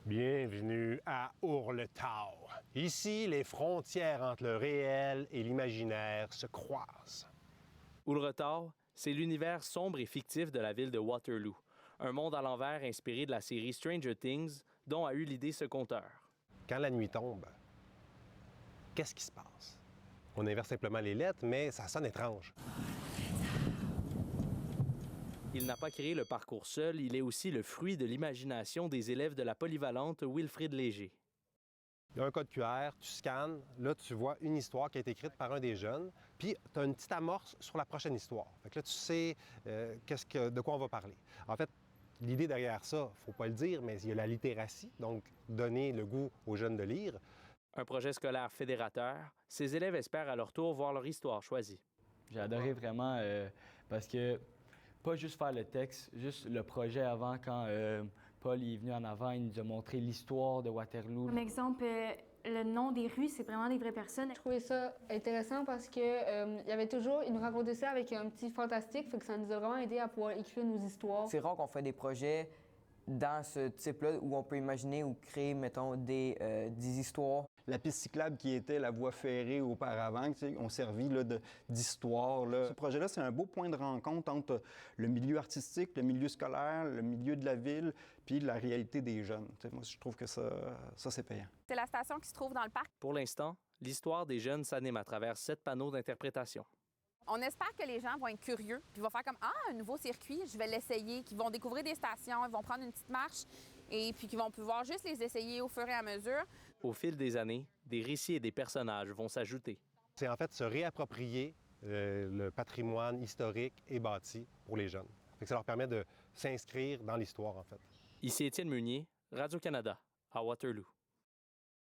Bienvenue à Ourletau. Ici, les frontières entre le réel et l'imaginaire se croisent. Ourletau, c'est l'univers sombre et fictif de la ville de Waterloo, un monde à l'envers inspiré de la série Stranger Things, dont a eu l'idée ce conteur. Quand la nuit tombe, qu'est-ce qui se passe? On inverse simplement les lettres, mais ça sonne étrange. Il n'a pas créé le parcours seul, il est aussi le fruit de l'imagination des élèves de la polyvalente Wilfrid Léger. Il y a un code QR, tu scannes, là tu vois une histoire qui a été écrite par un des jeunes, puis tu as une petite amorce sur la prochaine histoire. Fait que là tu sais de quoi on va parler. En fait, l'idée derrière ça, faut pas le dire, mais il y a la littératie, donc donner le goût aux jeunes de lire. Un projet scolaire fédérateur, ces élèves espèrent à leur tour voir leur histoire choisie. J'ai adoré vraiment parce que pas juste faire le texte, juste le projet avant, quand Paul est venu en avant, il nous a montré l'histoire de Waterloo. Un exemple, le nom des rues, c'est vraiment des vraies personnes. Je trouvais ça intéressant parce que il y avait toujours, il nous racontait ça avec un petit fantastique, fait que ça nous a vraiment aidé à pouvoir écrire nos histoires. C'est rare qu'on fait des projets dans ce type-là où on peut imaginer ou créer, mettons, des histoires. La piste cyclable qui était la voie ferrée auparavant, on servit d'histoire. Ce projet-là, c'est un beau point de rencontre entre le milieu artistique, le milieu scolaire, le milieu de la ville, puis la réalité des jeunes. Moi, je trouve que ça c'est payant. C'est la station qui se trouve dans le parc. Pour l'instant, l'histoire des jeunes s'anime à travers 7 panneaux d'interprétation. On espère que les gens vont être curieux, puis vont faire comme « Ah, un nouveau circuit, je vais l'essayer », qu'ils vont découvrir des stations, ils vont prendre une petite marche et puis qu'ils vont pouvoir juste les essayer au fur et à mesure. Au fil des années, des récits et des personnages vont s'ajouter. C'est en fait se réapproprier le patrimoine historique et bâti pour les jeunes. Fait que ça leur permet de s'inscrire dans l'histoire, en fait. Ici Étienne Meunier, Radio-Canada, à Waterloo.